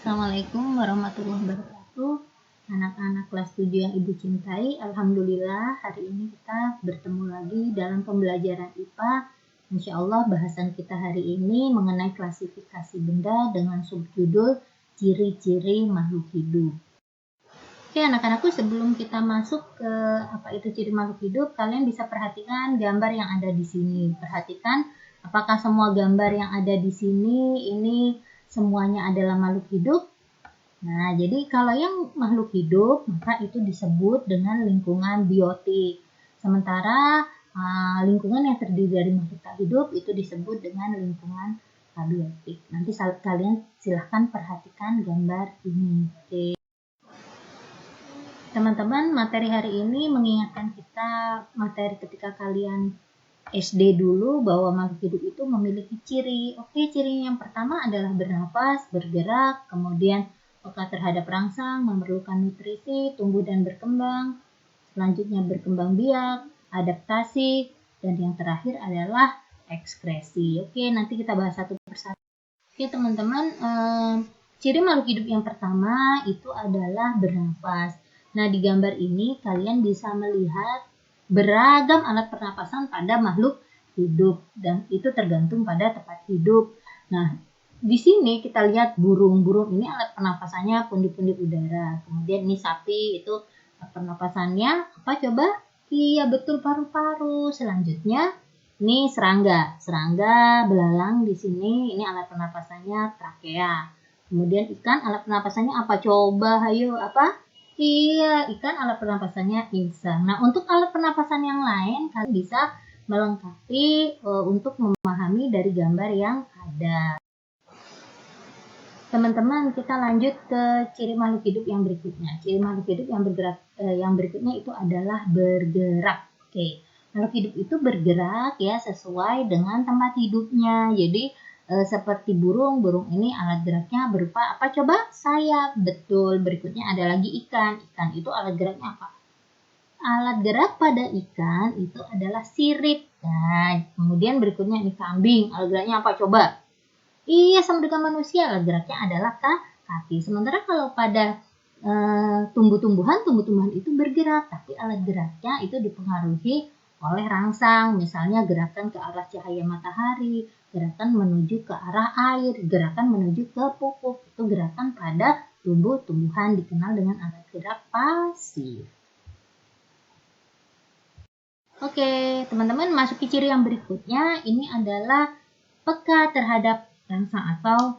Assalamualaikum warahmatullahi wabarakatuh. Anak-anak kelas 7 yang Ibu cintai, Alhamdulillah hari ini kita bertemu lagi dalam pembelajaran IPA. Insya Allah bahasan kita hari ini mengenai klasifikasi benda dengan subjudul ciri-ciri makhluk hidup. Oke anak-anakku, sebelum kita masuk ke apa itu ciri makhluk hidup, kalian bisa perhatikan gambar yang ada di sini. Perhatikan apakah semua gambar yang ada di sini ini semuanya adalah makhluk hidup. Nah, jadi kalau yang makhluk hidup, maka itu disebut dengan lingkungan biotik. Sementara lingkungan yang terdiri dari makhluk tak hidup itu disebut dengan lingkungan abiotik. Nanti kalian silahkan perhatikan gambar ini. Oke. Teman-teman, materi hari ini mengingatkan kita materi ketika kalian SD dulu bahwa makhluk hidup itu memiliki ciri. Oke, ciri yang pertama adalah bernapas, bergerak, kemudian peka terhadap rangsang, memerlukan nutrisi, tumbuh dan berkembang, selanjutnya berkembang biak, adaptasi, dan yang terakhir adalah ekskresi. Oke, nanti kita bahas satu persatu. Oke teman-teman, ciri makhluk hidup yang pertama itu adalah bernapas. Nah, di gambar ini kalian bisa melihat beragam alat pernapasan pada makhluk hidup dan itu tergantung pada tempat hidup. Nah, di sini kita lihat burung ini alat pernapasannya pundi-pundi udara. Kemudian ini sapi, itu pernapasannya apa coba? Iya betul, paru-paru. Selanjutnya ini serangga belalang di sini, ini alat pernapasannya trakea. Kemudian ikan alat pernapasannya apa coba? Hayo apa? Iya, ikan alat pernapasannya insang. Nah, untuk alat pernapasan yang lain kalian bisa melengkapi untuk memahami dari gambar yang ada. Teman-teman, kita lanjut ke ciri makhluk hidup yang berikutnya. Ciri makhluk hidup yang bergerak yang berikutnya itu adalah bergerak. Oke, makhluk hidup itu bergerak ya sesuai dengan tempat hidupnya. Jadi seperti burung ini alat geraknya berupa apa coba? Sayap. Betul. Berikutnya ada lagi ikan. Ikan itu alat geraknya apa? Alat gerak pada ikan itu adalah sirip. Nah, kemudian berikutnya ini kambing. Alat geraknya apa coba? Iya, sama dengan manusia, alat geraknya adalah kaki. Sementara kalau pada tumbuh-tumbuhan itu bergerak, tapi alat geraknya itu dipengaruhi oleh rangsang, misalnya gerakan ke arah cahaya matahari, gerakan menuju ke arah air, gerakan menuju ke pupuk. Itu gerakan pada tumbuh-tumbuhan dikenal dengan alat gerak pasif. Oke, teman-teman, masuki ciri yang berikutnya. Ini adalah peka terhadap rangsang atau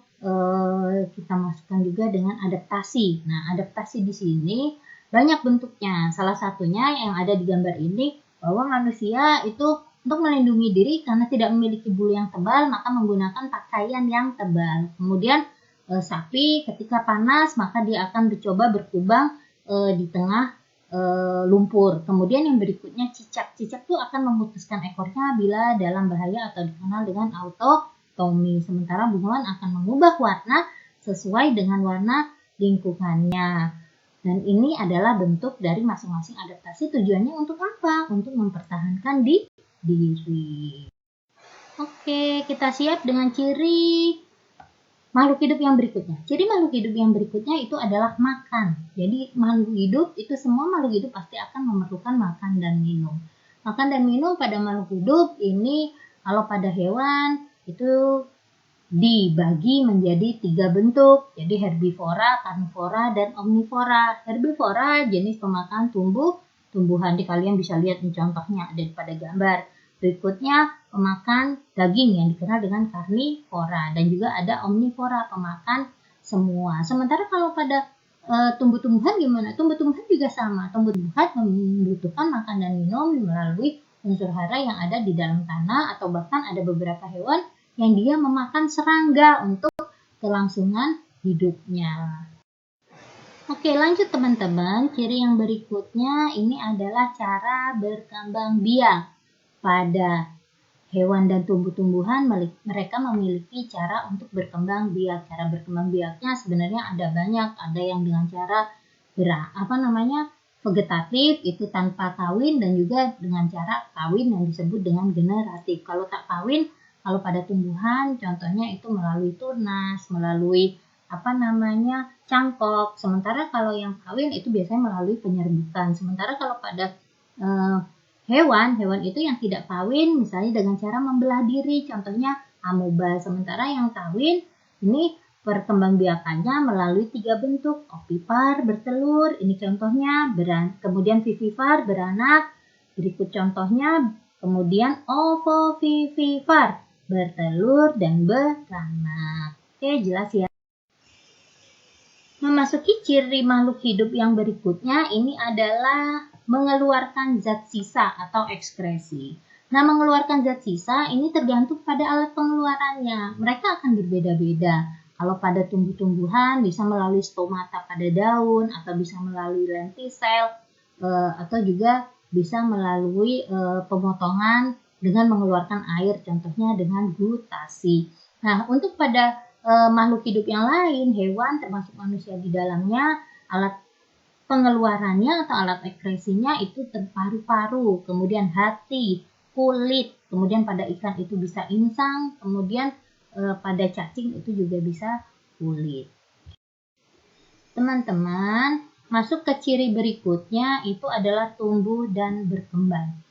kita masukkan juga dengan adaptasi. Nah, adaptasi di sini banyak bentuknya. Salah satunya yang ada di gambar ini bahwa manusia itu untuk melindungi diri karena tidak memiliki bulu yang tebal, maka menggunakan pakaian yang tebal. Kemudian sapi ketika panas maka dia akan mencoba berkubang di tengah lumpur. Kemudian yang berikutnya cicak itu akan memutuskan ekornya bila dalam bahaya atau dikenal dengan autotomi. Sementara bunglon akan mengubah warna sesuai dengan warna lingkungannya. Dan ini adalah bentuk dari masing-masing adaptasi. Tujuannya untuk apa? Untuk mempertahankan diri. Oke, kita siap dengan ciri makhluk hidup yang berikutnya. Ciri makhluk hidup yang berikutnya itu adalah makan. Jadi makhluk hidup itu semua makhluk hidup pasti akan memerlukan makan dan minum. Makan dan minum pada makhluk hidup ini kalau pada hewan itu dibagi menjadi 3 bentuk. Jadi herbivora, karnivora, dan omnivora. Herbivora jenis pemakan tumbuhan. Kalian bisa lihat nih contohnya ada pada gambar. Berikutnya pemakan daging yang dikenal dengan karnivora, dan juga ada omnivora, pemakan semua. Sementara kalau pada tumbuh-tumbuhan gimana? Tumbuh-tumbuhan juga sama. Tumbuh-tumbuhan membutuhkan makan dan minum melalui unsur hara yang ada di dalam tanah, atau bahkan ada beberapa hewan yang dia memakan serangga untuk kelangsungan hidupnya. Oke, lanjut teman-teman. Ciri yang berikutnya ini adalah cara berkembang biak. Pada hewan dan tumbuh-tumbuhan mereka memiliki cara untuk berkembang biak. Cara berkembang biaknya sebenarnya ada banyak. Ada yang dengan cara vegetatif, itu tanpa kawin, dan juga dengan cara kawin yang disebut dengan generatif. Kalau tak kawin, kalau pada tumbuhan contohnya itu melalui tunas, melalui cangkok. Sementara kalau yang kawin itu biasanya melalui penyerbukan. Sementara kalau pada hewan itu yang tidak kawin misalnya dengan cara membelah diri, contohnya amoeba. Sementara yang kawin ini perkembangbiakannya melalui 3 bentuk, ovipar bertelur, ini contohnya, kemudian vivipar beranak, berikut contohnya, kemudian ovovivipar bertelur dan beranak. Oke, jelas ya. Memasuki ciri makhluk hidup yang berikutnya, ini adalah mengeluarkan zat sisa atau ekskresi. Nah, mengeluarkan zat sisa ini tergantung pada alat pengeluarannya. Mereka akan berbeda-beda. Kalau pada tumbuh-tumbuhan bisa melalui stomata pada daun, atau bisa melalui lentisel, atau juga bisa melalui pemotongan dengan mengeluarkan air, contohnya dengan gutasi. Nah, untuk pada makhluk hidup yang lain, hewan termasuk manusia di dalamnya, alat pengeluarannya atau alat ekskresinya itu paru-paru, kemudian hati, kulit, kemudian pada ikan itu bisa insang, kemudian pada cacing itu juga bisa kulit. Teman-teman, masuk ke ciri berikutnya itu adalah tumbuh dan berkembang.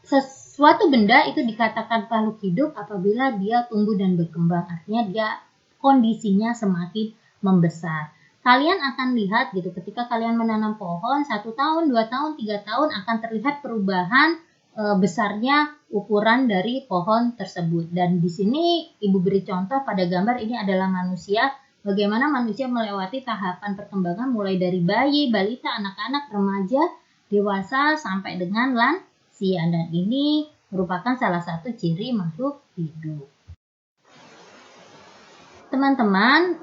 Sesuatu benda itu dikatakan makhluk hidup apabila dia tumbuh dan berkembang, artinya dia kondisinya semakin membesar. Kalian akan lihat gitu ketika kalian menanam pohon 1 tahun, 2 tahun, 3 tahun akan terlihat perubahan besarnya ukuran dari pohon tersebut. Dan di sini Ibu beri contoh pada gambar ini adalah manusia. Bagaimana manusia melewati tahapan perkembangan mulai dari bayi, balita, anak-anak, remaja, dewasa sampai dengan lansia. Dan ini merupakan salah satu ciri makhluk hidup. Teman-teman,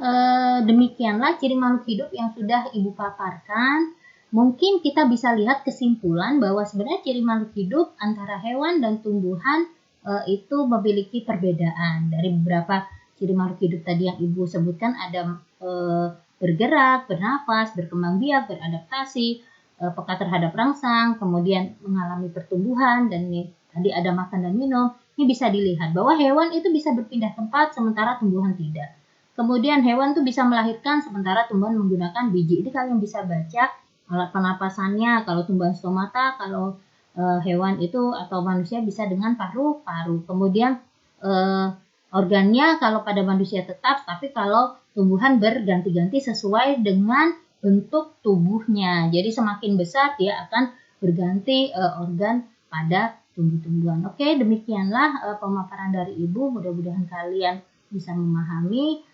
demikianlah ciri makhluk hidup yang sudah Ibu paparkan. Mungkin kita bisa lihat kesimpulan bahwa sebenarnya ciri makhluk hidup antara hewan dan tumbuhan itu memiliki perbedaan. Dari beberapa ciri makhluk hidup tadi yang Ibu sebutkan ada bergerak, bernafas, berkembang biak, beradaptasi, peka terhadap rangsang, kemudian mengalami pertumbuhan, dan ini tadi ada makan dan minum. Ini bisa dilihat bahwa hewan itu bisa berpindah tempat sementara tumbuhan tidak. Kemudian hewan itu bisa melahirkan sementara tumbuhan menggunakan biji. Ini kalian bisa baca alat pernapasannya, kalau tumbuhan stomata, kalau hewan itu atau manusia bisa dengan paru-paru. Kemudian organnya kalau pada manusia tetap, tapi kalau tumbuhan berganti-ganti sesuai dengan bentuk tubuhnya. Jadi semakin besar dia akan berganti organ pada tumbuh-tumbuhan. Oke, demikianlah pemaparan dari Ibu. Mudah-mudahan kalian bisa memahami.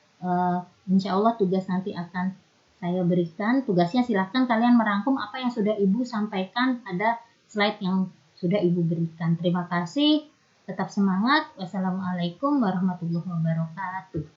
Insya Allah tugas nanti akan saya berikan. Tugasnya silahkan kalian merangkum apa yang sudah Ibu sampaikan pada slide yang sudah Ibu berikan. Terima kasih. Tetap semangat. Wassalamualaikum warahmatullahi wabarakatuh.